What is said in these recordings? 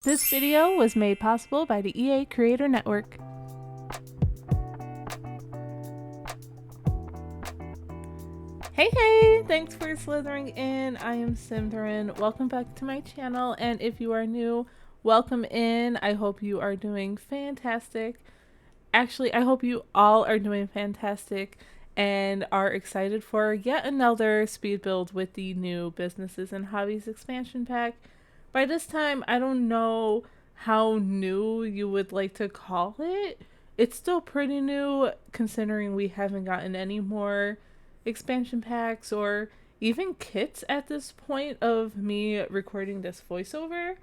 This video was made possible by the EA Creator Network. Hey, thanks for Slythering-in. I am Symtherin. Welcome back to my channel, and if you are new, welcome in. I hope you are doing fantastic. Actually, I hope you all are doing fantastic and are excited for yet another speed build with the new Businesses and Hobbies expansion pack. By this time, I don't know how new you would like to call it. It's still pretty new considering we haven't gotten any more expansion packs or even kits at this point of me recording this voiceover.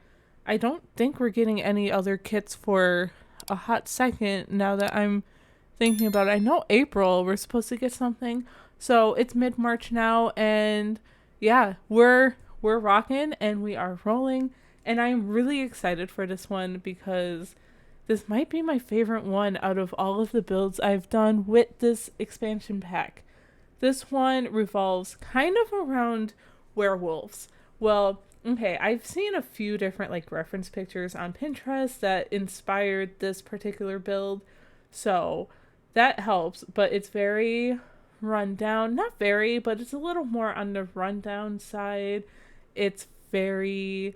I don't think we're getting any other kits for a hot second now that I'm thinking about it. I know April we're supposed to get something. So it's mid-March now, and yeah, we're rocking and we are rolling, and I'm really excited for this one because this might be my favorite one out of all of the builds I've done with this expansion pack. This one revolves kind of around werewolves. Well, okay, I've seen a few different reference pictures on Pinterest that inspired this particular build, so that helps, but it's very rundown. Not very, but it's a little more on the rundown side. It's very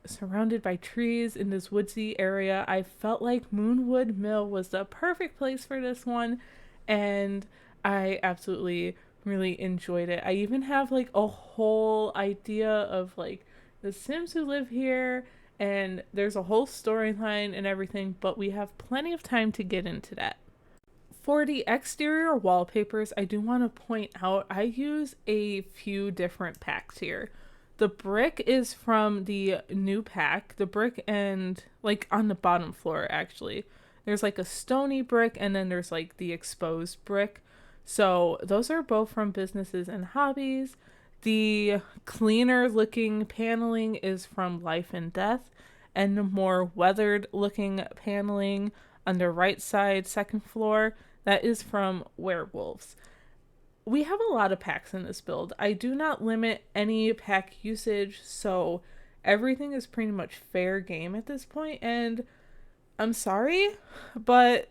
surrounded by trees in this woodsy area. I felt like Moonwood Mill was the perfect place for this one, and I absolutely really enjoyed it. I even have a whole idea of the Sims who live here, and there's a whole storyline and everything, but we have plenty of time to get into that. For the exterior wallpapers, I do want to point out I use a few different packs here. The brick is from the new pack. The brick and on the bottom floor actually. There's a stony brick and then there's the exposed brick. So those are both from Businesses and Hobbies. The cleaner looking paneling is from Life and Death, and the more weathered looking paneling on the right side, second floor, that is from Werewolves. We have a lot of packs in this build. I do not limit any pack usage, so everything is pretty much fair game at this point, and I'm sorry, but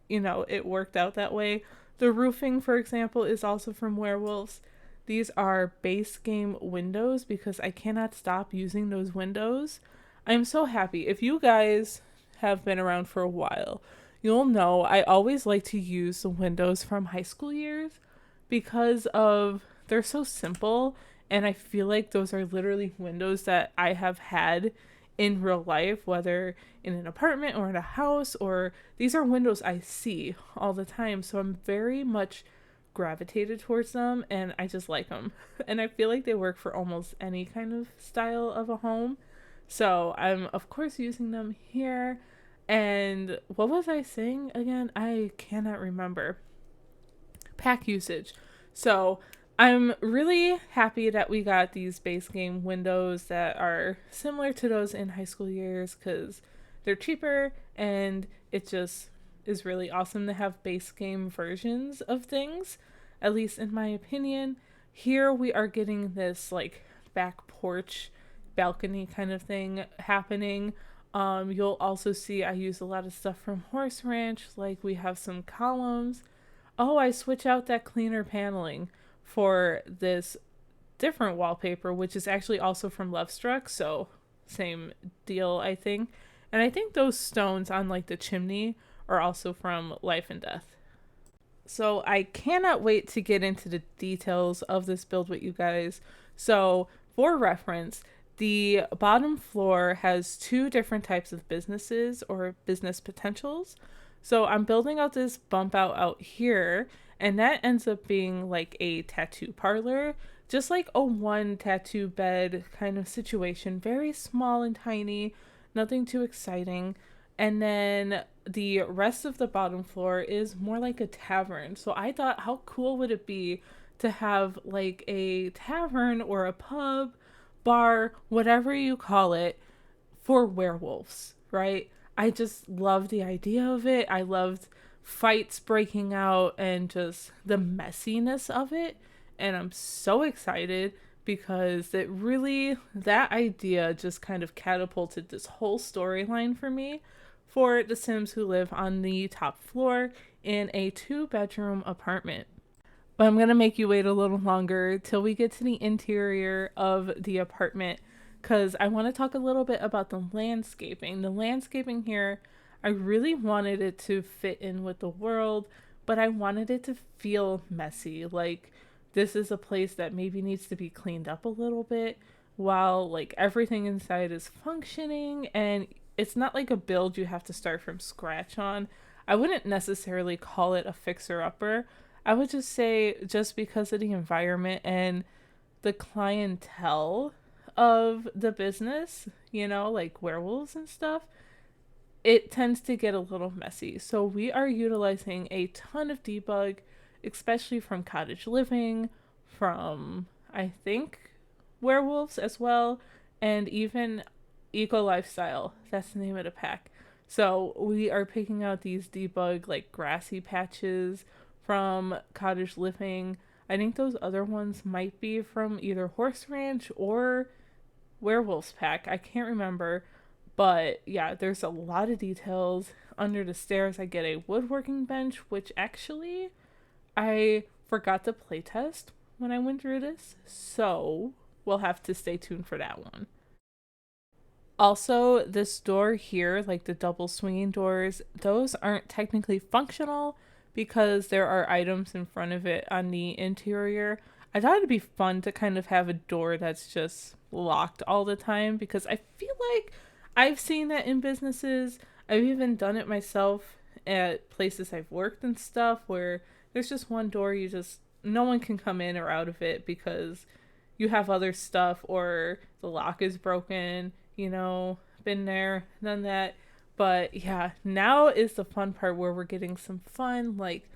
it worked out that way. The roofing, for example, is also from Werewolves. These are base game windows because I cannot stop using those windows. I'm so happy. If you guys have been around for a while, you'll know I always like to use the windows from high school years because they're so simple, and I feel like those are literally windows that I have had in real life, whether in an apartment or in a house, or these are windows I see all the time, so I'm very much gravitated towards them, and I just like them. And I feel like they work for almost any kind of style of a home, so I'm of course using them here. And what was I saying again? I cannot remember. Pack usage. So I'm really happy that we got these base game windows that are similar to those in high school years because they're cheaper, and it just is really awesome to have base game versions of things, at least in my opinion. Here we are getting this back porch balcony kind of thing happening. You'll also see I use a lot of stuff from Horse Ranch, we have some columns. Oh, I switch out that cleaner paneling for this different wallpaper, which is actually also from Lovestruck, so same deal, I think. And I think those stones on the chimney are also from Life and Death. So I cannot wait to get into the details of this build with you guys. So for reference, the bottom floor has two different types of businesses or business potentials. So I'm building out this bump out here, and that ends up being a tattoo parlor, just a one tattoo bed kind of situation, very small and tiny, nothing too exciting. And then the rest of the bottom floor is more like a tavern. So I thought, how cool would it be to have a tavern or a pub, bar, whatever you call it, for werewolves, right? I just loved the idea of it. I loved fights breaking out and just the messiness of it. And I'm so excited because that idea just kind of catapulted this whole storyline for me for the Sims who live on the top floor in a 2-bedroom apartment. But I'm going to make you wait a little longer till we get to the interior of the apartment because I want to talk a little bit about the landscaping. The landscaping here, I really wanted it to fit in with the world, but I wanted it to feel messy. Like, this is a place that maybe needs to be cleaned up a little bit while, like, everything inside is functioning, and it's not like a build you have to start from scratch on. I wouldn't necessarily call it a fixer-upper. I would just say, just because of the environment and the clientele of the business, like werewolves and stuff, it tends to get a little messy. So we are utilizing a ton of debug, especially from cottage living, from, I think, werewolves as well, and even eco lifestyle. That's the name of the pack. So we are picking out these debug, like, grassy patches from cottage living. I think those other ones might be from either Horse Ranch or Werewolf's Pack. I can't remember. But yeah, there's a lot of details. Under the stairs, I get a woodworking bench, which actually I forgot to playtest when I went through this. So we'll have to stay tuned for that one. Also, this door here, like the double swinging doors, those aren't technically functional because there are items in front of it on the interior. I thought it'd be fun to kind of have a door that's just locked all the time because I feel like I've seen that in businesses. I've even done it myself at places I've worked and stuff where there's just one door no one can come in or out of it because you have other stuff or the lock is broken, been there, done that. But yeah, now is the fun part where we're getting some fun, like,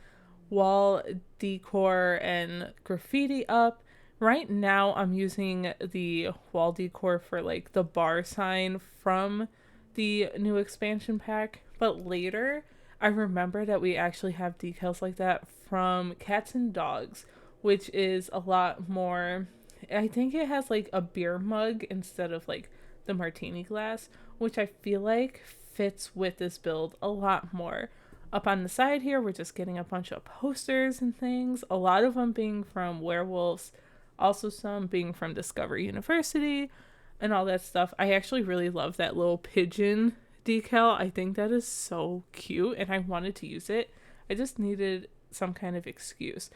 wall decor and graffiti up. Right now, I'm using the wall decor for, like, the bar sign from the new expansion pack. But later, I remember that we actually have decals like that from Cats and Dogs, which is a lot more. I think it has, like, a beer mug instead of, like, the martini glass, which I feel like fits with this build a lot more. Up on the side here, we're just getting a bunch of posters and things, a lot of them being from werewolves, also some being from Discovery University and all that stuff. I actually really love that little pigeon decal. I think that is so cute and I wanted to use it. I just needed some kind of excuse.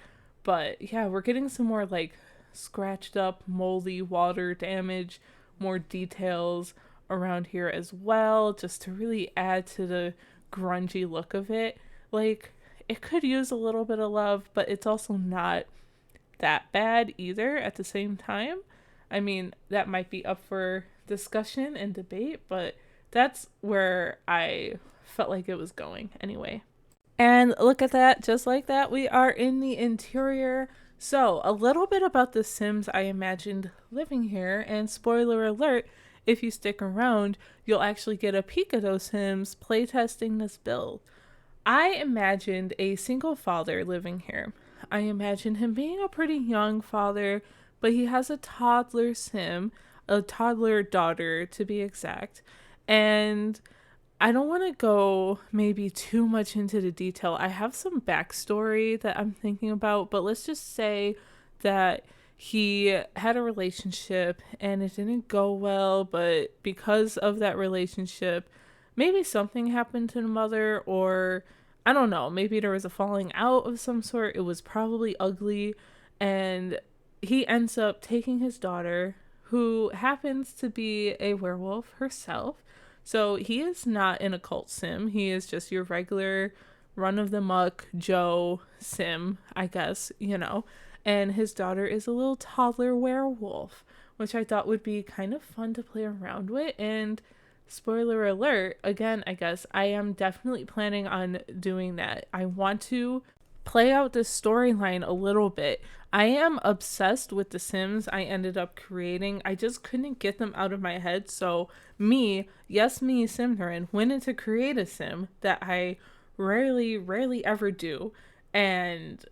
But yeah, we're getting some more, like, scratched up, moldy water damage, more details around here as well, just to really add to the grungy look of it. Like, it could use a little bit of love, but it's also not that bad either at the same time. I mean, that might be up for discussion and debate, but that's where I felt like it was going anyway. And look at that, just like that, we are in the interior. So, a little bit about the Sims I imagined living here, and spoiler alert, if you stick around, you'll actually get a peek of those Sims playtesting this build. I imagined a single father living here. I imagined him being a pretty young father, but he has a toddler Sim, a toddler daughter to be exact, and I don't want to go maybe too much into the detail. I have some backstory that I'm thinking about, but let's just say that he had a relationship and it didn't go well, but because of that relationship, maybe something happened to the mother, or I don't know, maybe there was a falling out of some sort. It was probably ugly, and he ends up taking his daughter, who happens to be a werewolf herself. So he is not an occult Sim. He is just your regular run-of-the-muck Joe Sim, I guess, And his daughter is a little toddler werewolf, which I thought would be kind of fun to play around with. And spoiler alert, again, I guess, I am definitely planning on doing that. I want to play out this storyline a little bit. I am obsessed with the Sims I ended up creating. I just couldn't get them out of my head. So me, Symtherin, went in to create a Sim that I rarely ever do, and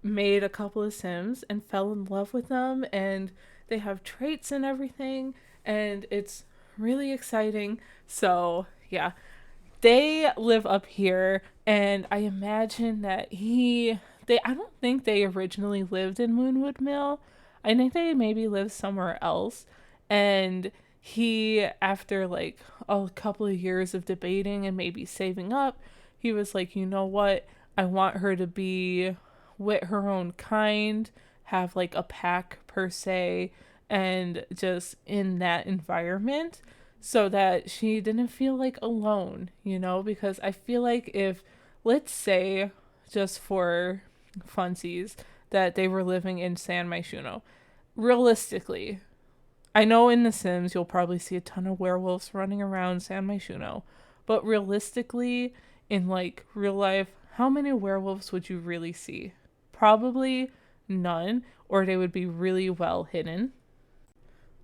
made a couple of Sims and fell in love with them. And They have traits and everything, and it's really exciting. So, yeah, they live up here, and I imagine that I don't think they originally lived in Moonwood Mill. I think they maybe lived somewhere else. And he, after like a couple of years of debating and maybe saving up, he was like, you know what? I want her to be with her own kind, have like a pack per se, and just in that environment so that she didn't feel like alone, because I feel like if, let's say, just for funsies, that they were living in San Myshuno, realistically, I know in The Sims you'll probably see a ton of werewolves running around San Myshuno, but realistically, in like real life, how many werewolves would you really see? Probably none, or they would be really well hidden.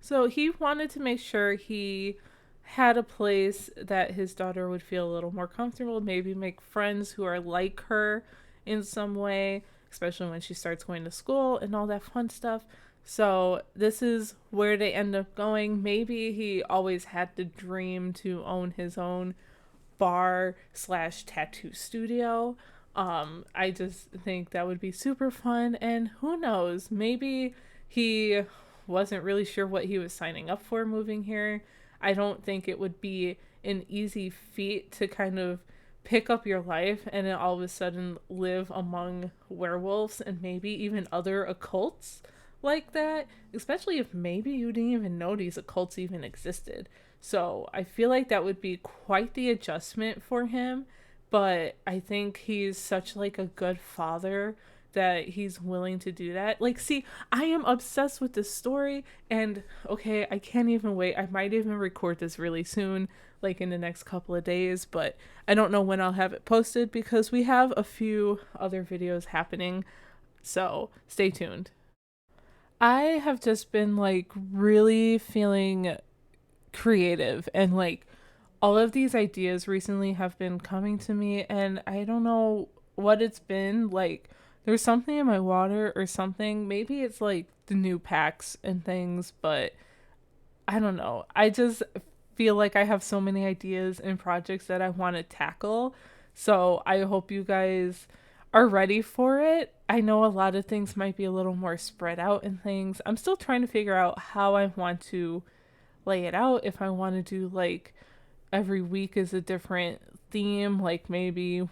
So he wanted to make sure he had a place that his daughter would feel a little more comfortable, maybe make friends who are like her in some way, especially when she starts going to school and all that fun stuff. So this is where they end up going. Maybe he always had the dream to own his own bar slash tattoo studio. I just think that would be super fun, and who knows, maybe he wasn't really sure what he was signing up for moving here. I don't think it would be an easy feat to kind of pick up your life and then all of a sudden live among werewolves and maybe even other occults like that, especially if maybe you didn't even know these occults even existed. So I feel like that would be quite the adjustment for him, but I think he's such like a good father that he's willing to do that. Like, see, I am obsessed with this story, and okay, I can't even wait. I might even record this really soon, like in the next couple of days, but I don't know when I'll have it posted because we have a few other videos happening, so stay tuned. I have just been like really feeling creative, and like all of these ideas recently have been coming to me, and I don't know what it's been. Like, there's something in my water or something. Maybe it's like the new packs and things, but I don't know. I just feel like I have so many ideas and projects that I want to tackle. So I hope you guys are ready for it. I know a lot of things might be a little more spread out and things. I'm still trying to figure out how I want to lay it out. If I want to do like every week is a different theme, like maybe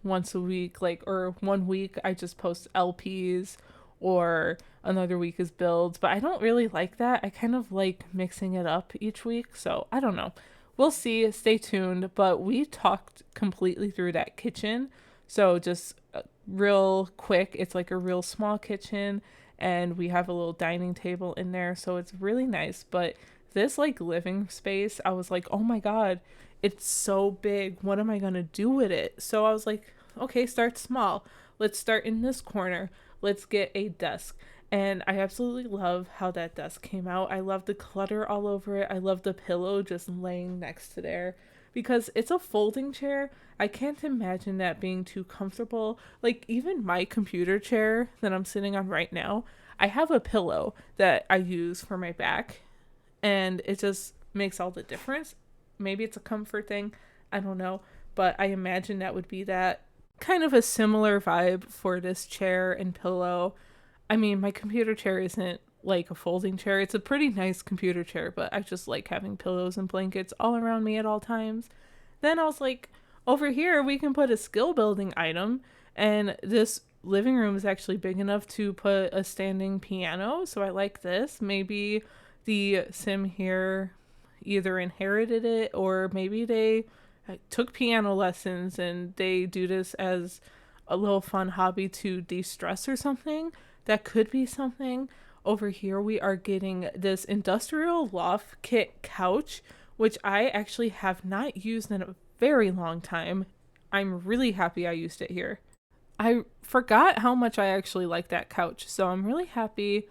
once a week, like, or one week I just post LPs, or another week is builds. But I don't really like that. I kind of like mixing it up each week. So I don't know. We'll see. Stay tuned. But we talked completely through that kitchen. So just real quick, it's like a real small kitchen, and we have a little dining table in there. So it's really nice. But this like living space, I was like, oh my God, it's so big. What am I going to do with it? So I was like, okay, start small. Let's start in this corner. Let's get a desk. And I absolutely love how that desk came out. I love the clutter all over it. I love the pillow just laying next to there because it's a folding chair. I can't imagine that being too comfortable. Like, even my computer chair that I'm sitting on right now, I have a pillow that I use for my back, and it just makes all the difference. Maybe it's a comfort thing, I don't know, but I imagine that would be that kind of a similar vibe for this chair and pillow. I mean, my computer chair isn't like a folding chair. It's a pretty nice computer chair, but I just like having pillows and blankets all around me at all times. Then I was like, over here we can put a skill building item, and this living room is actually big enough to put a standing piano, so I like this. Maybe the sim here either inherited it, or maybe they took piano lessons and they do this as a little fun hobby to de-stress or something. That could be something. Over here we are getting this industrial loft kit couch, which I actually have not used in a very long time. I'm really happy I used it here. I forgot how much I actually like that couch, so I'm really happy.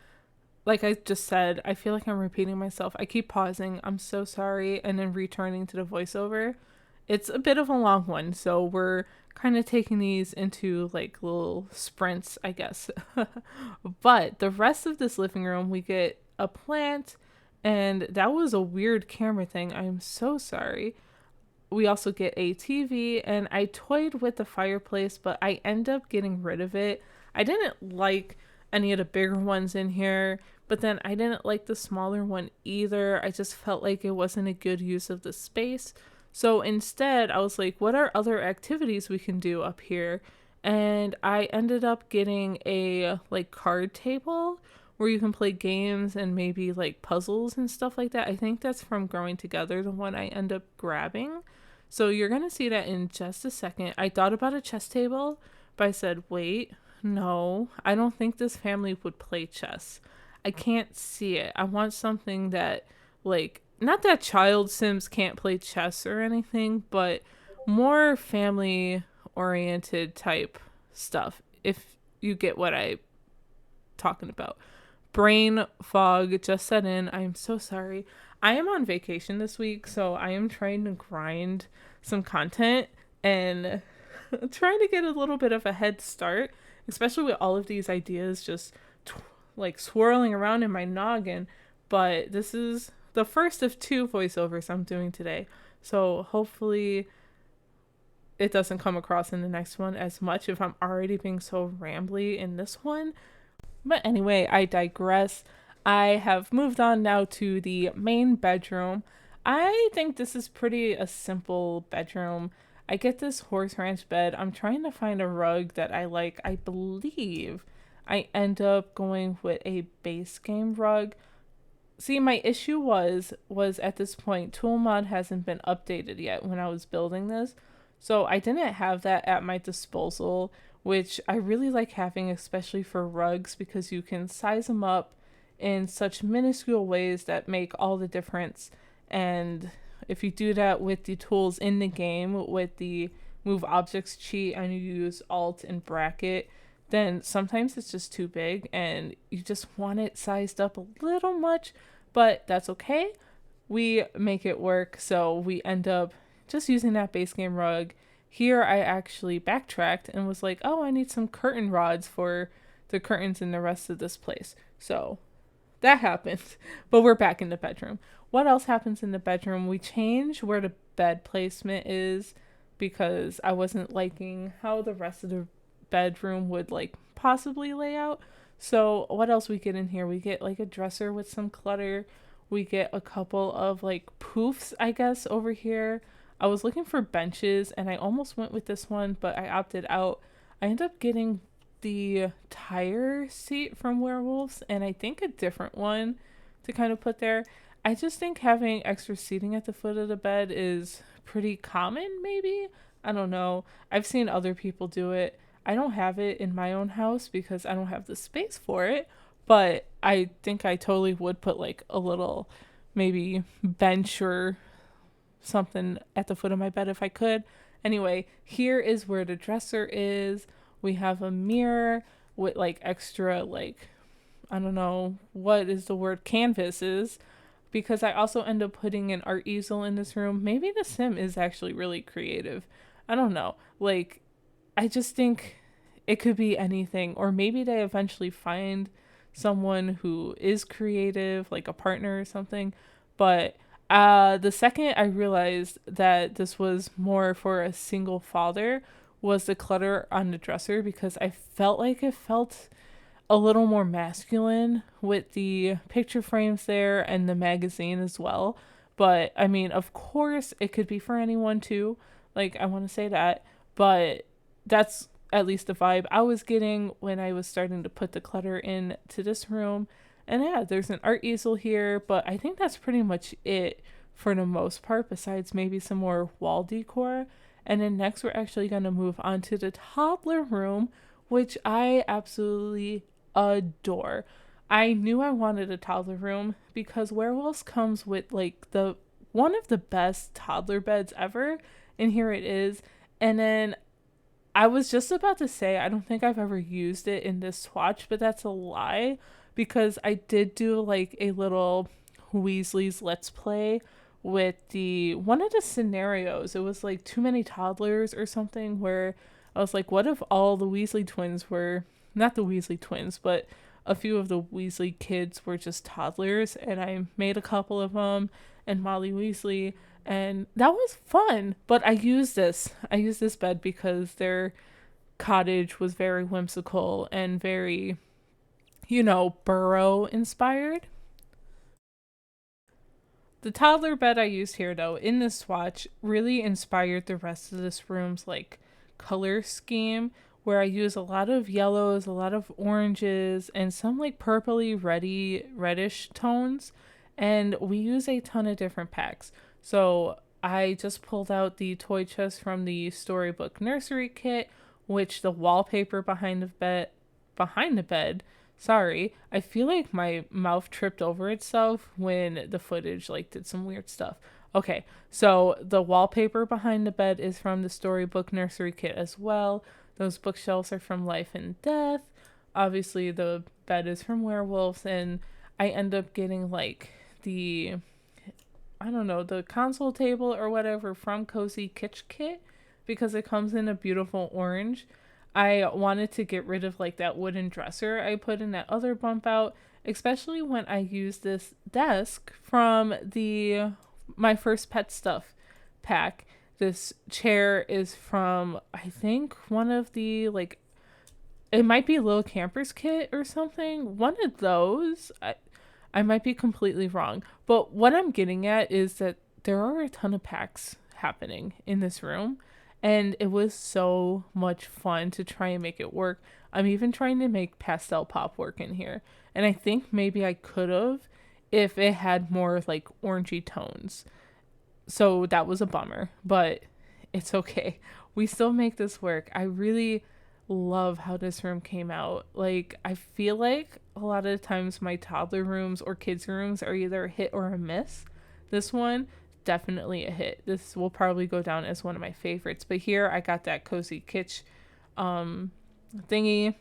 Like I just said, I feel like I'm repeating myself. I keep pausing. I'm so sorry, and then returning to the voiceover. It's a bit of a long one, so we're kind of taking these into like little sprints, I guess. But the rest of this living room, we get a plant, and that was a weird camera thing. I'm so sorry. We also get a TV, and I toyed with the fireplace, but I end up getting rid of it. I didn't like any of the bigger ones in here, but then I didn't like the smaller one either. I just felt like it wasn't a good use of the space. So instead, I was like, what are other activities we can do up here? And I ended up getting a like card table where you can play games and maybe like puzzles and stuff like that. I think that's from Growing Together, the one I end up grabbing. So you're going to see that in just a second. I thought about a chess table, but I said, wait, no, I don't think this family would play chess. I can't see it. I want something that, like, not that child Sims can't play chess or anything, but more family oriented type stuff, if you get what I'm talking about. Brain fog just set in. I am so sorry. I am on vacation this week, so I am trying to grind some content and trying to get a little bit of a head start, especially with all of these ideas just like swirling around in my noggin. But this is the first of 2 voiceovers I'm doing today, so hopefully it doesn't come across in the next one as much if I'm already being so rambly in this one. But anyway, I digress. I have moved on now to the main bedroom. I think this is pretty a simple bedroom. I get this horse ranch bed. I'm trying to find a rug that I like. I believe I end up going with a base game rug. See, my issue was at this point, Toolmod hasn't been updated yet when I was building this. So I didn't have that at my disposal, which I really like having, especially for rugs, because you can size them up in such minuscule ways that make all the difference. And if you do that with the tools in the game, with the move objects cheat, and you use alt and bracket, then sometimes it's just too big and you just want it sized up a little much, but that's okay. We make it work, so we end up just using that base game rug. Here I actually backtracked and was like, oh, I need some curtain rods for the curtains in the rest of this place. So that happened, but we're back in the bedroom. What else happens in the bedroom? We change where the bed placement is because I wasn't liking how the rest of the bedroom would like possibly lay out. So what else we get in here? We get like a dresser with some clutter. We get a couple of like poofs, I guess, over here. I was looking for benches and I almost went with this one, but I opted out. I ended up getting the tire seat from Werewolves and I think a different one to kind of put there. I just think having extra seating at the foot of the bed is pretty common, maybe. I don't know. I've seen other people do it. I don't have it in my own house because I don't have the space for it, but I think I totally would put like a little maybe bench or something at the foot of my bed if I could. Anyway, here is where the dresser is. We have a mirror with like extra like, I don't know what is the word, canvases, because I also end up putting an art easel in this room. Maybe the sim is actually really creative. I don't know. Like, I just think it could be anything, or maybe they eventually find someone who is creative, like a partner or something. But the second I realized that this was more for a single father was the clutter on the dresser, because I felt like it felt a little more masculine with the picture frames there and the magazine as well. But I mean, of course, it could be for anyone too. Like, I want to say that, but that's at least the vibe I was getting when I was starting to put the clutter into this room. And yeah, there's an art easel here, but I think that's pretty much it for the most part, besides maybe some more wall decor. And then next we're actually going to move on to the toddler room, which I absolutely adore. I knew I wanted a toddler room because Werewolves comes with like the one of the best toddler beds ever, and here it is. And then I was just about to say I don't think I've ever used it in this swatch, but that's a lie, because I did do like a little Weasley's Let's Play with the one of the scenarios. It was like too many toddlers or something, where I was like, what if all the Weasley twins were not the Weasley twins, but a few of the Weasley kids were just toddlers, and I made a couple of them, and Molly Weasley, and that was fun. But I used this bed because their cottage was very whimsical and very, burrow inspired. The toddler bed I used here, though, in this swatch, really inspired the rest of this room's like color scheme, where I use a lot of yellows, a lot of oranges, and some like purpley reddish tones. And we use a ton of different packs. So I just pulled out the toy chest from the storybook nursery kit, which the wallpaper behind the bed, sorry, I feel like my mouth tripped over itself when the footage like did some weird stuff. Okay, so the wallpaper behind the bed is from the storybook nursery kit as well. Those bookshelves are from Life and Death. Obviously, the bed is from Werewolves, and I end up getting like the, I don't know, the console table or whatever from Cozy Kitsch Kit because it comes in a beautiful orange. I wanted to get rid of like that wooden dresser I put in that other bump out, especially when I used this desk from the My First Pet Stuff pack. This chair is from, I think, one of the like, it might be Little Campers Kit or something. One of those. I might be completely wrong. But what I'm getting at is that there are a ton of packs happening in this room. And it was so much fun to try and make it work. I'm even trying to make pastel pop work in here. And I think maybe I could have if it had more like orangey tones. So that was a bummer, but it's okay. We still make this work. I really love how this room came out. Like, I feel like a lot of the times my toddler rooms or kids' rooms are either a hit or a miss. This one, definitely a hit. This will probably go down as one of my favorites. But here I got that Cozy Kitsch thingy.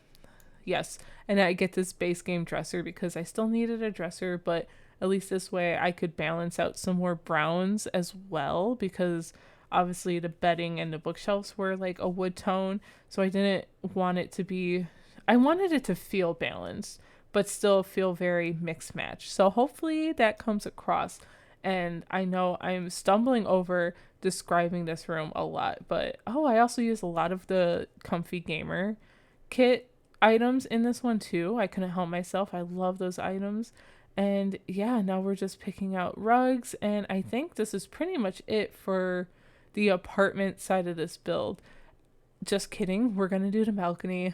Yes. And I get this base game dresser because I still needed a dresser, but at least this way I could balance out some more browns as well because obviously the bedding and the bookshelves were like a wood tone. So I didn't want it to be, I wanted it to feel balanced, but still feel very mixed match. So hopefully that comes across. And I know I'm stumbling over describing this room a lot, but I also use a lot of the Comfy Gamer kit items in this one too. I couldn't help myself. I love those items. And yeah, now we're just picking out rugs, and I think this is pretty much it for the apartment side of this build. Just kidding, we're gonna do the balcony.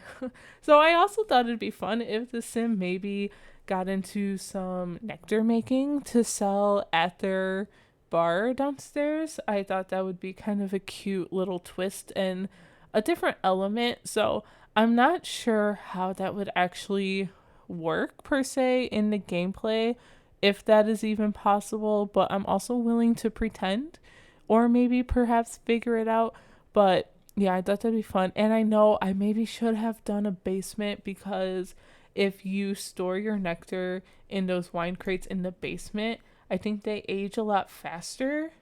So I also thought it'd be fun if the sim maybe got into some nectar making to sell at their bar downstairs. I thought that would be kind of a cute little twist and a different element. So I'm not sure how that would actually work per se in the gameplay, if that is even possible, but I'm also willing to pretend or maybe perhaps figure it out. But yeah, I thought that'd be fun. And I know I maybe should have done a basement because if you store your nectar in those wine crates in the basement, I think they age a lot faster.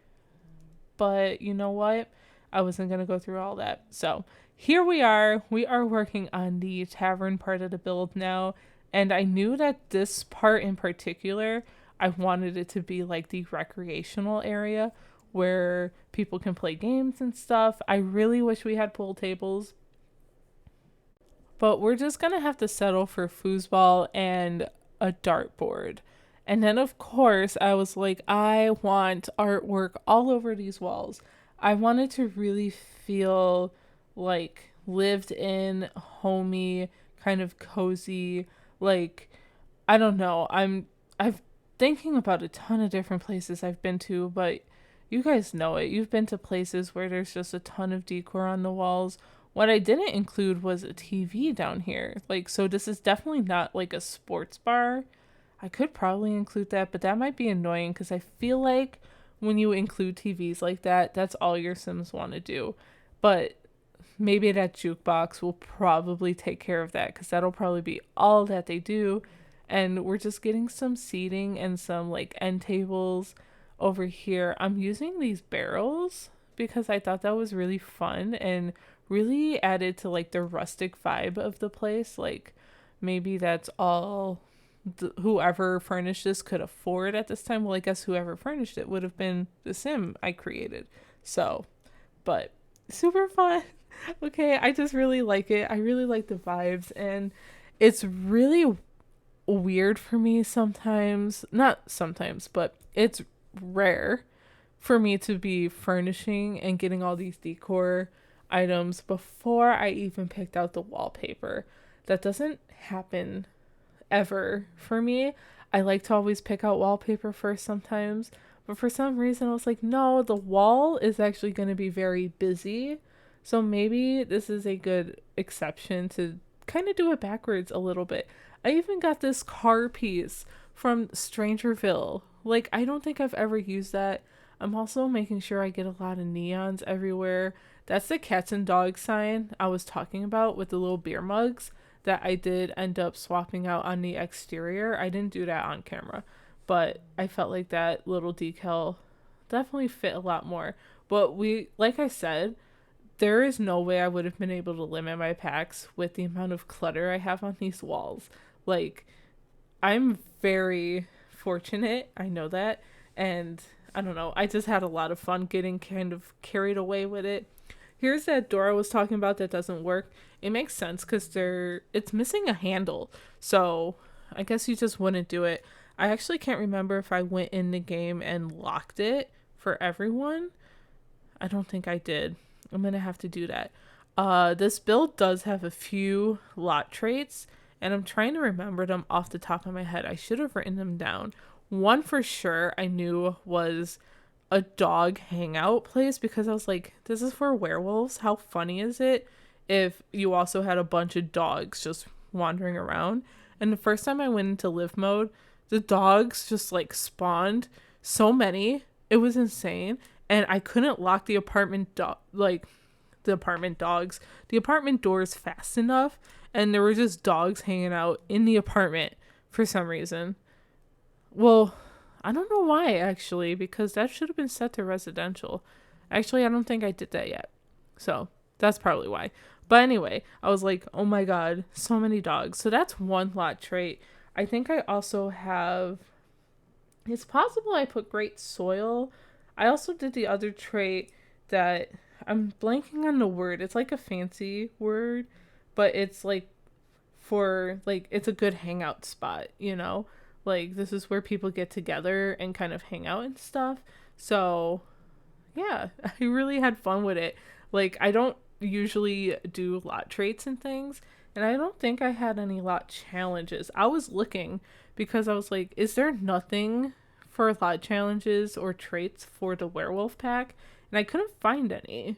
But you know what? I wasn't going to go through all that. So here we are. We are working on the tavern part of the build now. And I knew that this part in particular, I wanted it to be like the recreational area where people can play games and stuff. I really wish we had pool tables, but we're just going to have to settle for foosball and a dartboard. And then, of course, I was like, I want artwork all over these walls. I wanted to really feel like lived in, homey, kind of cozy. Like, I don't know. I've thinking about a ton of different places I've been to, but you guys know it. You've been to places where there's just a ton of decor on the walls. What I didn't include was a TV down here. Like, so this is definitely not like a sports bar. I could probably include that, but that might be annoying because I feel like when you include TVs like that, that's all your Sims want to do. But maybe that jukebox will probably take care of that because that'll probably be all that they do. And we're just getting some seating and some like end tables over here. I'm using these barrels because I thought that was really fun and really added to like the rustic vibe of the place. Like maybe that's all whoever furnished this could afford at this time. Well, I guess whoever furnished it would have been the sim I created. So, but super fun. Okay, I just really like it. I really like the vibes, and it's really weird for me sometimes. Not sometimes, but it's rare for me to be furnishing and getting all these decor items before I even picked out the wallpaper. That doesn't happen ever for me. I like to always pick out wallpaper first sometimes, but for some reason I was like, no, the wall is actually going to be very busy. So maybe this is a good exception to kind of do it backwards a little bit. I even got this car piece from Strangerville. Like, I don't think I've ever used that. I'm also making sure I get a lot of neons everywhere. That's the cats and dogs sign I was talking about with the little beer mugs that I did end up swapping out on the exterior. I didn't do that on camera, but I felt like that little decal definitely fit a lot more. But like I said, there is no way I would have been able to limit my packs with the amount of clutter I have on these walls. Like, I'm very fortunate, I know that, and I don't know, I just had a lot of fun getting kind of carried away with it. Here's that door I was talking about that doesn't work. It makes sense because it's missing a handle, so I guess you just wouldn't do it. I actually can't remember if I went in the game and locked it for everyone. I don't think I did. I'm gonna have to do that. This build does have a few lot traits, and I'm trying to remember them off the top of my head. I should have written them down. One for sure I knew was a dog hangout place, because I was like, this is for werewolves. How funny is it if you also had a bunch of dogs just wandering around? And the first time I went into live mode, the dogs just like spawned so many. It was insane. And I couldn't lock the apartment the apartment doors fast enough, and there were just dogs hanging out in the apartment for some reason. Well, I don't know why, actually, because that should have been set to residential. Actually, I don't think I did that yet. So, that's probably why. But anyway, I was like, oh my god, so many dogs. So that's one lot trait. I think I also have... It's possible I put great soil. I also did the other trait that... I'm blanking on the word. It's like a fancy word, but it's like for, like, it's a good hangout spot, you know? Like, this is where people get together and kind of hang out and stuff. So, yeah, I really had fun with it. Like, I don't usually do lot traits and things, and I don't think I had any lot challenges. I was looking because I was like, is there nothing for lot challenges or traits for the werewolf pack? And I couldn't find any.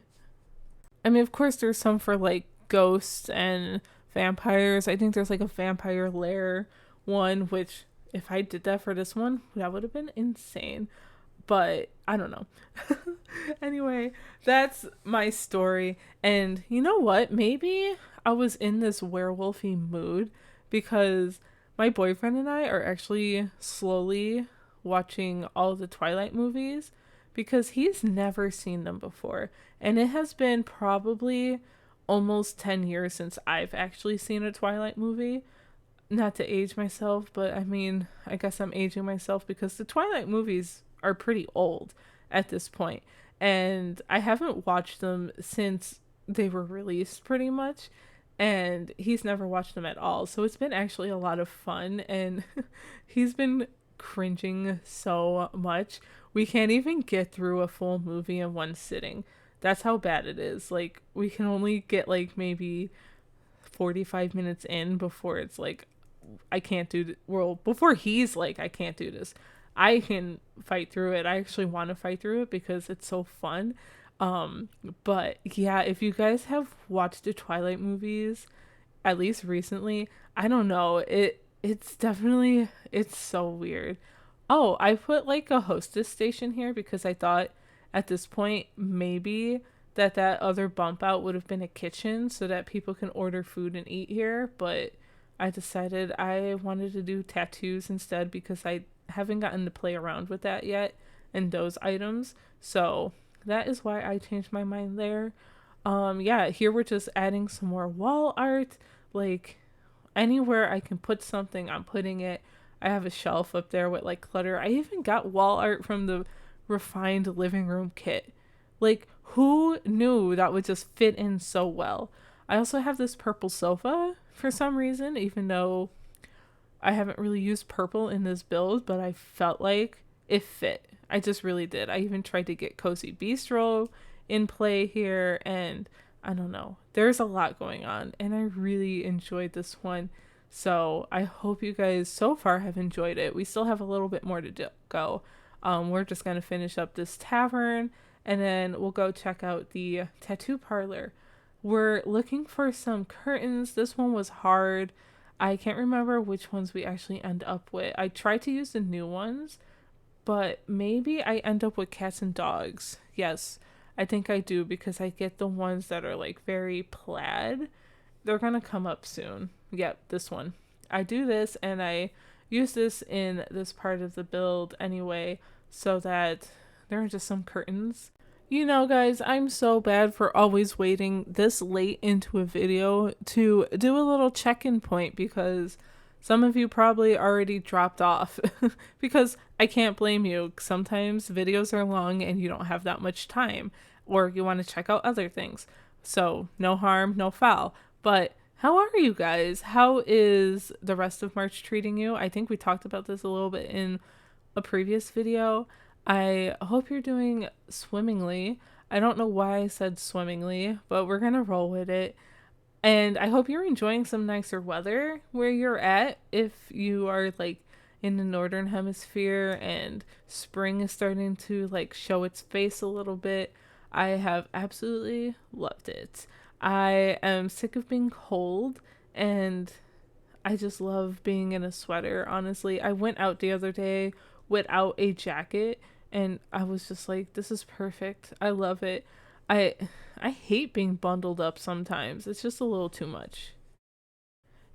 I mean, of course, there's some for, like, ghosts and vampires. I think there's, like, a vampire lair one, which, if I did that for this one, that would have been insane. But I don't know. Anyway, that's my story. And you know what? Maybe I was in this werewolfy mood because my boyfriend and I are actually slowly watching all the Twilight movies, because he's never seen them before. And it has been probably almost 10 years since I've actually seen a Twilight movie. Not to age myself, but I mean, I guess I'm aging myself because the Twilight movies are pretty old at this point. And I haven't watched them since they were released, pretty much. And he's never watched them at all. So it's been actually a lot of fun. And he's been cringing so much. We can't even get through a full movie in one sitting. That's how bad it is. Like, we can only get like maybe 45 minutes in before it's like, I can't do this. Well, before he's like, I can't do this. I can fight through it. I actually want to fight through it because it's so fun. But yeah, if you guys have watched the Twilight movies, at least recently, I don't know, it's definitely, it's so weird. Oh, I put like a hostess station here because I thought at this point maybe that other bump out would have been a kitchen so that people can order food and eat here, but I decided I wanted to do tattoos instead because I haven't gotten to play around with that yet and those items. So that is why I changed my mind there. Yeah, here we're just adding some more wall art. Like, anywhere I can put something, I'm putting it. I have a shelf up there with like clutter. I even got wall art from the refined living room kit. Like, who knew that would just fit in so well? I also have this purple sofa for some reason, even though I haven't really used purple in this build, but I felt like it fit. I just really did. I even tried to get Cozy Bistro in play here, and I don't know. There's a lot going on, and I really enjoyed this one. So I hope you guys so far have enjoyed it. We still have a little bit more to go. We're just going to finish up this tavern, and then we'll go check out the tattoo parlor. We're looking for some curtains. This one was hard. I can't remember which ones we actually end up with. I tried to use the new ones, but maybe I end up with cats and dogs. Yes, I think I do because I get the ones that are like very plaid. They're gonna come up soon. Yep, this one. I do this and I use this in this part of the build anyway, so that there are just some curtains. You know, guys, I'm so bad for always waiting this late into a video to do a little check-in point because some of you probably already dropped off because I can't blame you. Sometimes videos are long and you don't have that much time, or you want to check out other things. So no harm, no foul. But how are you guys? How is the rest of March treating you? I think we talked about this a little bit in a previous video. I hope you're doing swimmingly. I don't know why I said swimmingly, but we're gonna roll with it. And I hope you're enjoying some nicer weather where you're at. If you are like in the northern hemisphere and spring is starting to like show its face a little bit, I have absolutely loved it. I am sick of being cold and I just love being in a sweater, honestly. I went out the other day without a jacket and I was just like, this is perfect. I love it. I hate being bundled up sometimes. It's just a little too much.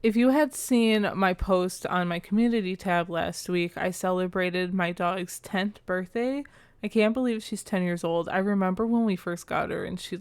If you had seen my post on my community tab last week, I celebrated my dog's 10th birthday. I can't believe she's 10 years old. I remember when we first got her and she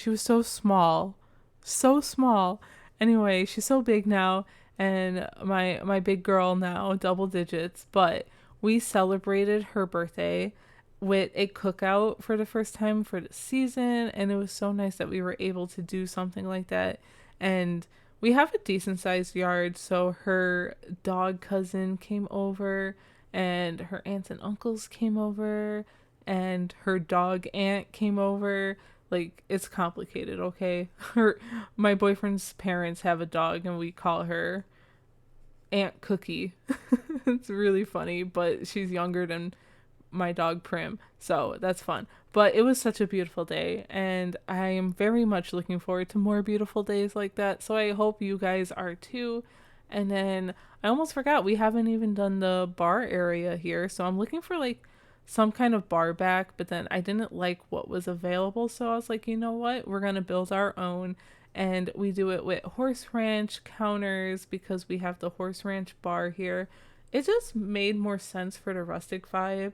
was so small. So small. Anyway, she's so big now and my big girl now, double digits, but we celebrated her birthday with a cookout for the first time for the season, and it was so nice that we were able to do something like that. And we have a decent sized yard, so her dog cousin came over and her aunts and uncles came over and her dog aunt came over. Like, it's complicated, okay? My boyfriend's parents have a dog and we call her Aunt Cookie. It's really funny, but she's younger than my dog Prim, so that's fun. But it was such a beautiful day and I am very much looking forward to more beautiful days like that, so I hope you guys are too. And then I almost forgot, we haven't even done the bar area here, so I'm looking for like some kind of bar back, but then I didn't like what was available, so I was like, you know what, we're gonna build our own. And we do it with horse ranch counters because we have the horse ranch bar here. It just made more sense for the rustic vibe.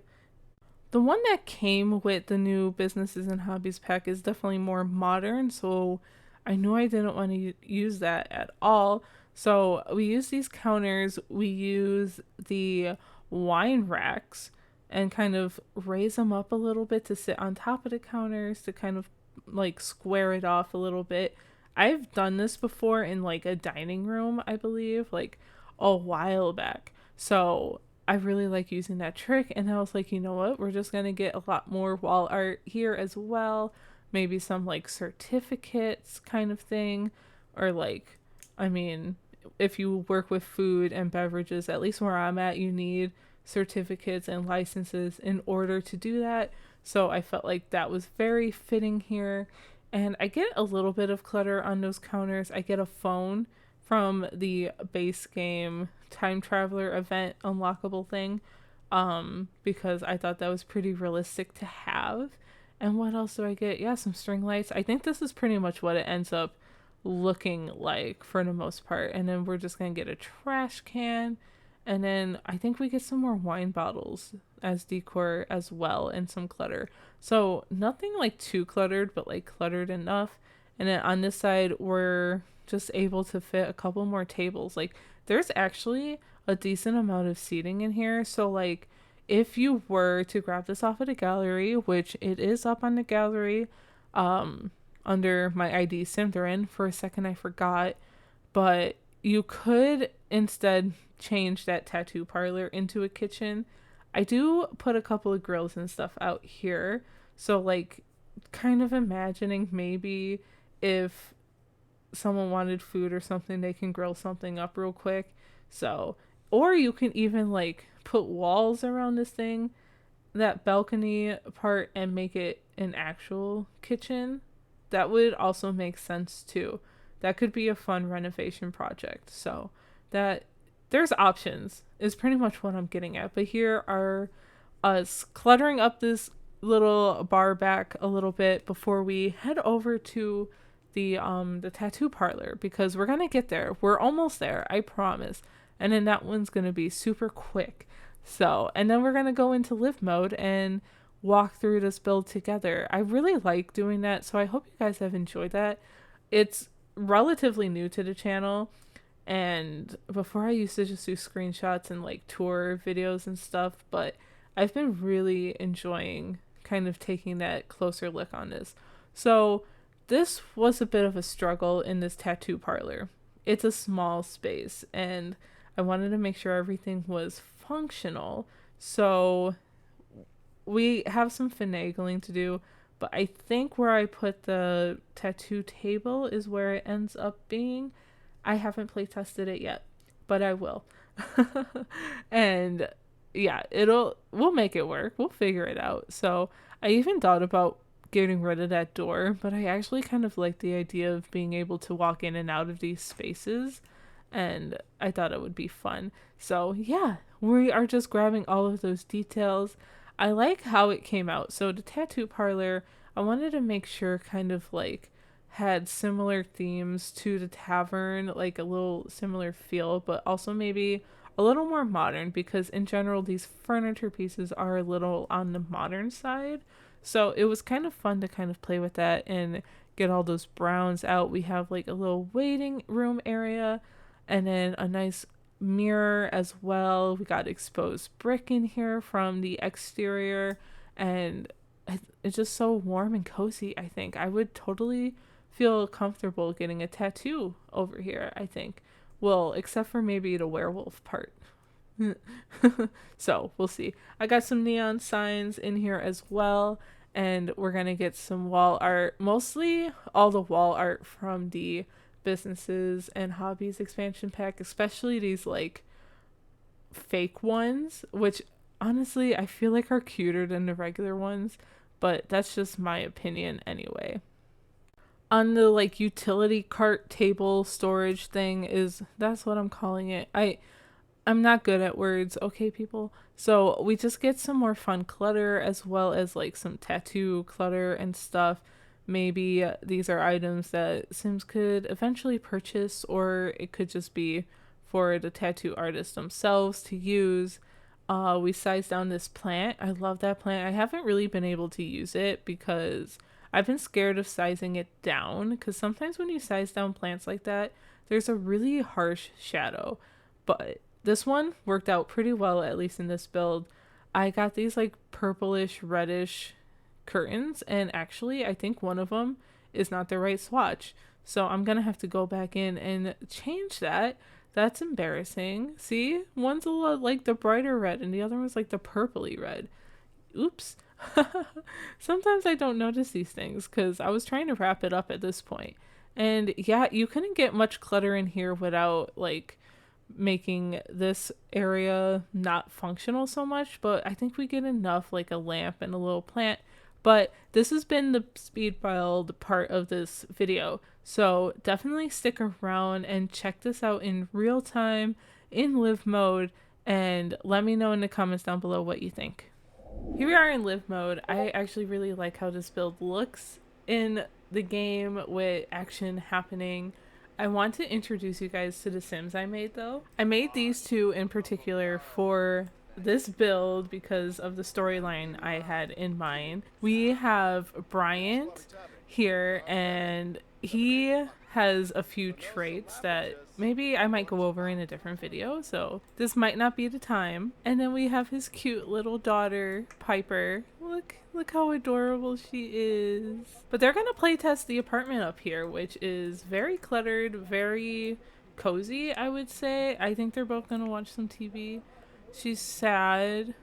The one that came with the new businesses and hobbies pack is definitely more modern, so I knew I didn't want to use that at all. So we use these counters, we use the wine racks and kind of raise them up a little bit to sit on top of the counters to kind of like square it off a little bit. I've done this before in like a dining room, I believe, like a while back. So I really like using that trick, and I was like, you know what, we're just gonna get a lot more wall art here as well, maybe some like certificates kind of thing, or like, I mean, if you work with food and beverages, at least where I'm at, you need certificates and licenses in order to do that. So I felt like that was very fitting here. And I get a little bit of clutter on those counters. I get a phone from the base game time traveler event unlockable thing, because I thought that was pretty realistic to have. And what else do I get? Yeah, some string lights. I think this is pretty much what it ends up looking like for the most part. And then we're just gonna get a trash can, and then I think we get some more wine bottles as decor as well, and some clutter. So nothing like too cluttered, but like cluttered enough. And then on this side, we're just able to fit a couple more tables. Like there's actually a decent amount of seating in here. So like if you were to grab this off of the gallery, which it is up on the gallery, under my ID Symtherin, for a second I forgot, but you could instead change that tattoo parlor into a kitchen. I do put a couple of grills and stuff out here. So like kind of imagining maybe if someone wanted food or something, they can grill something up real quick. So, or you can even like put walls around this thing, that balcony part, and make it an actual kitchen. That would also make sense too. That could be a fun renovation project. So, that there's options is pretty much what I'm getting at. But here are us cluttering up this little bar back a little bit before we head over to the tattoo parlor, because we're gonna get there. We're almost there, I promise. And then that one's gonna be super quick. So, and then we're gonna go into live mode and walk through this build together. I really like doing that, so I hope you guys have enjoyed that. It's relatively new to the channel, and before I used to just do screenshots and like tour videos and stuff, but I've been really enjoying kind of taking that closer look on this. So this was a bit of a struggle in this tattoo parlor. It's a small space and I wanted to make sure everything was functional. So we have some finagling to do, but I think where I put the tattoo table is where it ends up being. I haven't play tested it yet, but I will. And yeah, we'll make it work. We'll figure it out. So I even thought about getting rid of that door, but I actually kind of like the idea of being able to walk in and out of these spaces, and I thought it would be fun. So yeah, we are just grabbing all of those details. I like how it came out. So the tattoo parlor, I wanted to make sure kind of like had similar themes to the tavern, like a little similar feel, but also maybe a little more modern, because in general these furniture pieces are a little on the modern side. So it was kind of fun to kind of play with that and get all those browns out. We have like a little waiting room area and then a nice mirror as well. We got exposed brick in here from the exterior, and it's just so warm and cozy. I think I would totally feel comfortable getting a tattoo over here, I think. Well, except for maybe the werewolf part. So we'll see. I got some neon signs in here as well, and we're gonna get some wall art, mostly all the wall art from the businesses and hobbies expansion pack, especially these like fake ones, which honestly I feel like are cuter than the regular ones, but that's just my opinion anyway. On the like utility cart table storage thing, that's what I'm calling it. I'm not good at words, okay, people? So we just get some more fun clutter as well as like some tattoo clutter and stuff. Maybe these are items that Sims could eventually purchase, or it could just be for the tattoo artists themselves to use. We sized down this plant. I love that plant. I haven't really been able to use it because I've been scared of sizing it down, because sometimes when you size down plants like that, there's a really harsh shadow. But this one worked out pretty well, at least in this build. I got these like purplish reddish curtains, and actually I think one of them is not the right swatch. So I'm gonna have to go back in and change that. That's embarrassing. See? One's a lot like the brighter red and the other one's like the purpley red. Oops. Sometimes I don't notice these things because I was trying to wrap it up at this point. And yeah, you couldn't get much clutter in here without like making this area not functional so much, but I think we get enough, like a lamp and a little plant. But this has been the speed build part of this video, so definitely stick around and check this out in real time in live mode, and let me know in the comments down below what you think. Here we are in live mode. I actually really like how this build looks in the game with action happening. I want to introduce you guys to the Sims I made though. I made these two in particular for this build because of the storyline I had in mind. We have Bryant here, and he has a few traits that maybe I might go over in a different video, so this might not be the time. And then we have his cute little daughter, Piper. Look how adorable she is. But they're gonna play test the apartment up here, which is very cluttered, very cozy, I would say. I think they're both gonna watch some TV. She's sad.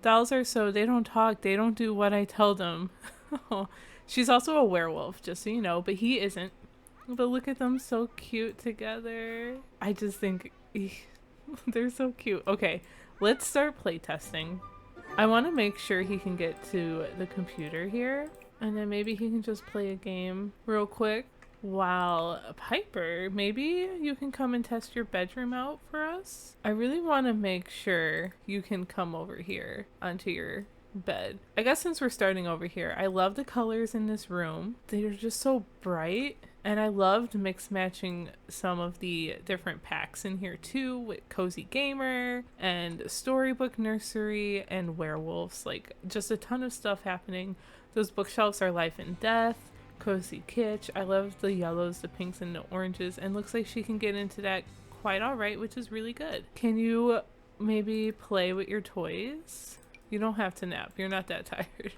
Dolls are so, they don't talk, they don't do what I tell them. She's also a werewolf, just so you know, but he isn't. But look at them, so cute together. I just think they're so cute. Okay, let's start playtesting. I want to make sure he can get to the computer here, and then maybe he can just play a game real quick. Wow, Piper, maybe you can come and test your bedroom out for us? I really want to make sure you can come over here onto your bed. I guess since we're starting over here, I love the colors in this room. They're just so bright. And I loved mix matching some of the different packs in here too, with Cozy Gamer and Storybook Nursery and Werewolves. Like, just a ton of stuff happening. Those bookshelves are Life and Death, Cozy Kitsch. I love the yellows, the pinks, and the oranges. And looks like she can get into that quite alright, which is really good. Can you maybe play with your toys? You don't have to nap. You're not that tired.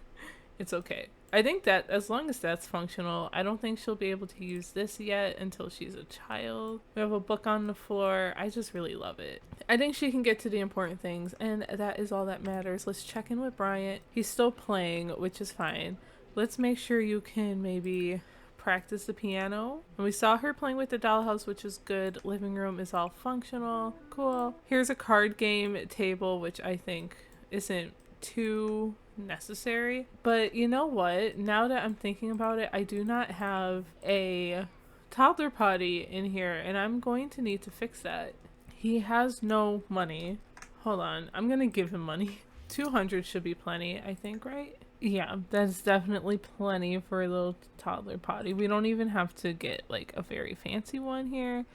It's okay. I think that as long as that's functional, I don't think she'll be able to use this yet until she's a child. We have a book on the floor. I just really love it. I think she can get to the important things, and that is all that matters. Let's check in with Bryant. He's still playing, which is fine. Let's make sure you can maybe practice the piano. And we saw her playing with the dollhouse, which is good. Living room is all functional. Cool. Here's a card game table, which I think isn't too necessary, but you know what, now that I'm thinking about it, I do not have a toddler potty in here, and I'm going to need to fix that. He has no money. Hold on, I'm gonna give him money. 200 should be plenty, I think, right? Yeah, that's definitely plenty for a little toddler potty. We don't even have to get like a very fancy one here,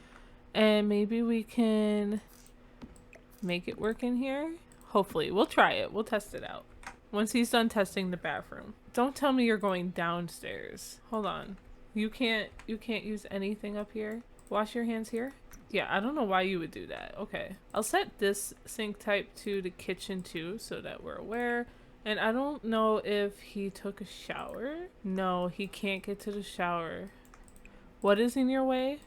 and maybe we can make it work in here. Hopefully. We'll try it. We'll test it out once he's done testing the bathroom. Don't tell me you're going downstairs. Hold on. You can't use anything up here? Wash your hands here? Yeah, I don't know why you would do that. Okay. I'll set this sink type to the kitchen too, so that we're aware. And I don't know if he took a shower. No, he can't get to the shower. What is in your way?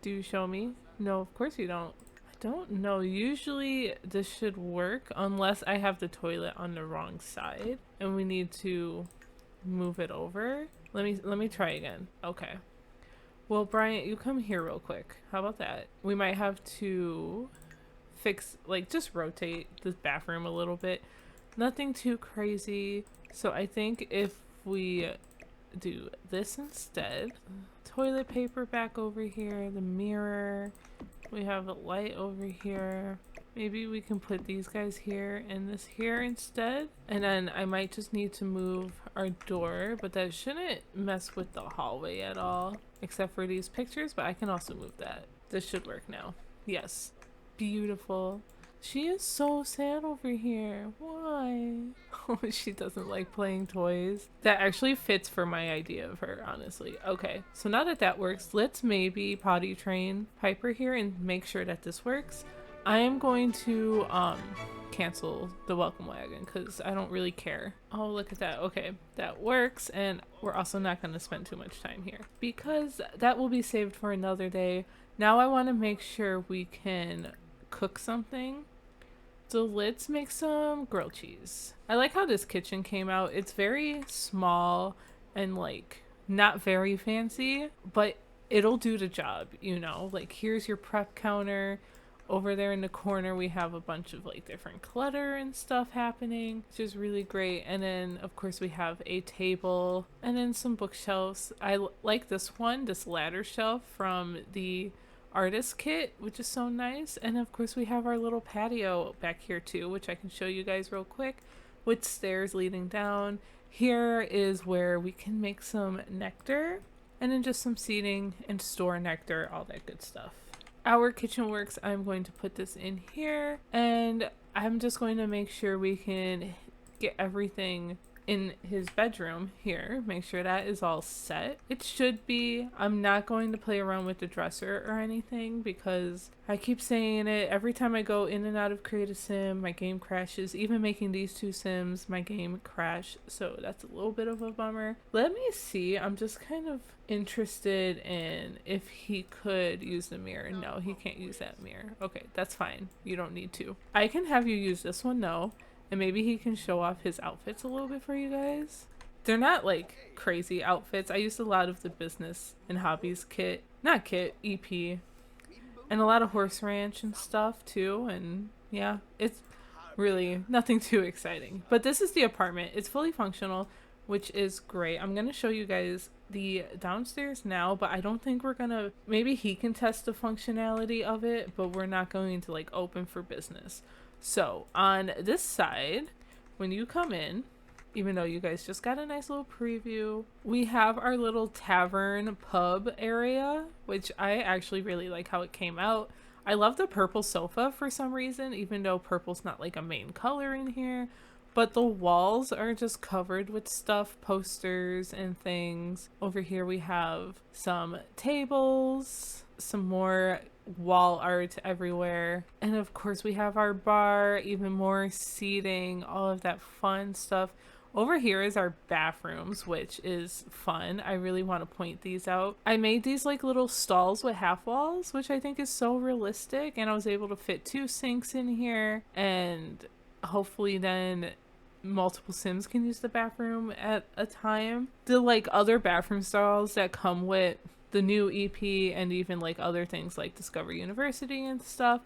Do you show me? No, of course you don't. Don't know. Usually this should work unless I have the toilet on the wrong side and we need to move it over. Let me try again. Okay. Well, Bryant, you come here real quick. How about that? We might have to fix, like, just rotate this bathroom a little bit. Nothing too crazy. So I think if we do this instead, toilet paper back over here, the mirror. We have a light over here. Maybe we can put these guys here and this here instead. And then I might just need to move our door, but that shouldn't mess with the hallway at all, except for these pictures, but I can also move that. This should work now. Yes. Beautiful. She is so sad over here. Why? Oh, she doesn't like playing toys. That actually fits for my idea of her, honestly. Okay, so now that that works, let's maybe potty train Piper here and make sure that this works. I am going to cancel the welcome wagon because I don't really care. Oh, look at that. Okay, that works, and we're also not going to spend too much time here because that will be saved for another day. Now I want to make sure we can cook something. So let's make some grilled cheese. I like how this kitchen came out. It's very small and like not very fancy, but it'll do the job, you know? Like here's your prep counter. Over there in the corner we have a bunch of like different clutter and stuff happening, which is really great. And then of course we have a table and then some bookshelves. I like this one, this ladder shelf from the artist kit, which is so nice. And of course we have our little patio back here too, which I can show you guys real quick, with stairs leading down. Here is where we can make some nectar and then just some seating and store nectar, all that good stuff. Our kitchen works. I'm going to put this in here and I'm just going to make sure we can get everything in his bedroom here. Make sure that is all set. It should be. I'm not going to play around with the dresser or anything because I keep saying it. Every time I go in and out of Create a Sim, my game crashes. Even making these two Sims, my game crashed. So that's a little bit of a bummer. Let me see. I'm just kind of interested in if he could use the mirror. No, he can't use that mirror. Okay, that's fine. You don't need to. I can have you use this one though. And maybe he can show off his outfits a little bit for you guys. They're not like crazy outfits. I used a lot of the business and hobbies kit. Not kit, EP. And a lot of horse ranch and stuff too. And yeah, it's really nothing too exciting. But this is the apartment. It's fully functional, which is great. I'm going to show you guys the downstairs now, but I don't think we're going to... Maybe he can test the functionality of it, but we're not going to like open for business. So on this side, when you come in, even though you guys just got a nice little preview, we have our little tavern pub area, which I actually really like how it came out. I love the purple sofa for some reason, even though purple's not like a main color in here. But the walls are just covered with stuff, posters and things. Over here we have some tables, some more wall art everywhere, and of course we have our bar, even more seating, all of that fun stuff. Over here is our bathrooms, which is fun. I really want to point these out. I made these like little stalls with half walls, which I think is so realistic, and I was able to fit 2 sinks in here, and hopefully then multiple Sims can use the bathroom at a time. The like other bathroom stalls that come with the new EP and even like other things like Discover University and stuff,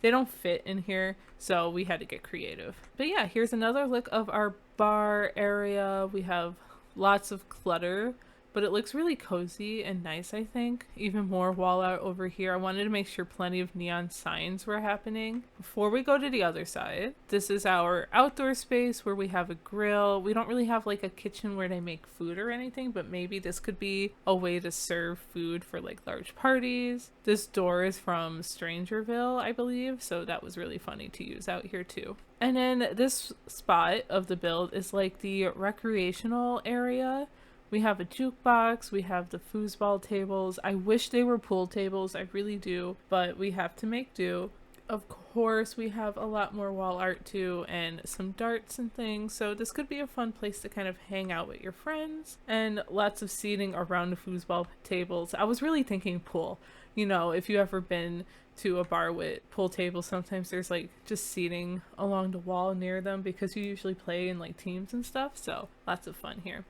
they don't fit in here, so we had to get creative. But yeah, here's another look of our bar area. We have lots of clutter, but it looks really cozy and nice, I think. Even more wall art over here. I wanted to make sure plenty of neon signs were happening. Before we go to the other side, this is our outdoor space where we have a grill. We don't really have like a kitchen where they make food or anything, but maybe this could be a way to serve food for like large parties. This door is from Strangerville, I believe, so that was really funny to use out here too. And then this spot of the build is like the recreational area. We have a jukebox, we have the foosball tables. I wish they were pool tables, I really do, but we have to make do. Of course, we have a lot more wall art too, and some darts and things, so this could be a fun place to kind of hang out with your friends, and lots of seating around the foosball tables. I was really thinking pool. You know, if you ever been to a bar with pool tables, sometimes there's like just seating along the wall near them because you usually play in like teams and stuff, so lots of fun here.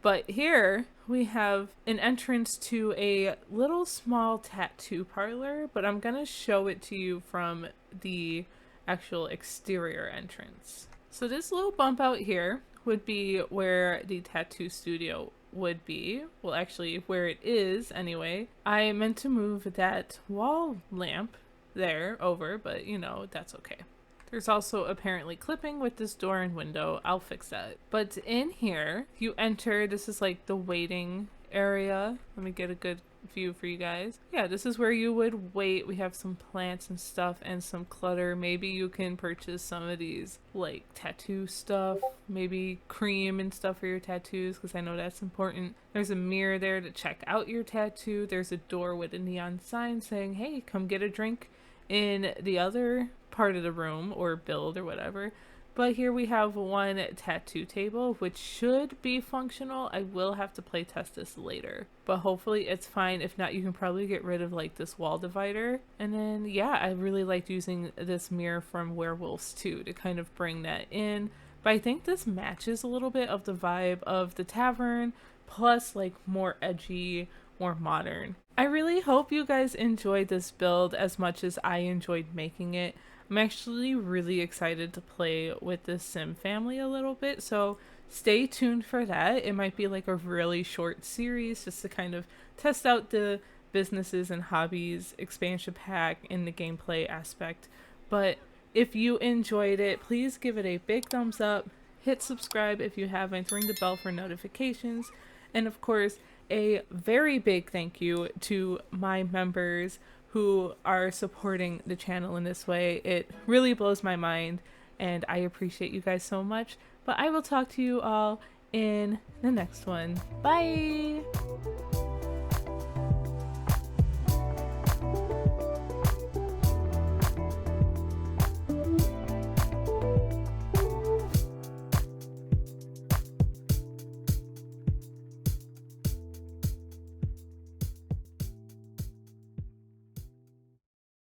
But here we have an entrance to a little small tattoo parlor, but I'm gonna show it to you from the actual exterior entrance. So this little bump out here would be where the tattoo studio would be. Well, actually where it is anyway. I meant to move that wall lamp there over, but you know, that's okay. There's also apparently clipping with this door and window. I'll fix that. But in here, you enter, this is like the waiting area. Let me get a good view for you guys. Yeah, this is where you would wait. We have some plants and stuff and some clutter. Maybe you can purchase some of these like tattoo stuff, maybe cream and stuff for your tattoos, because I know that's important. There's a mirror there to check out your tattoo. There's a door with a neon sign saying, hey, come get a drink in the other part of the room or build or whatever. But here we have one tattoo table, which should be functional. I will have to play test this later, but hopefully it's fine. If not, you can probably get rid of like this wall divider. And then yeah, I really liked using this mirror from Werewolves too to kind of bring that in. But I think this matches a little bit of the vibe of the tavern, plus like more edgy, more modern. I really hope you guys enjoyed this build as much as I enjoyed making it. I'm actually really excited to play with this sim family a little bit, so stay tuned for that. It might be like a really short series just to kind of test out the businesses and hobbies expansion pack in the gameplay aspect. But if you enjoyed it, please give it a big thumbs up, hit subscribe if you haven't, ring the bell for notifications, and of course a very big thank you to my members who are supporting the channel in this way. It really blows my mind and I appreciate you guys so much. But I will talk to you all in the next one. Bye!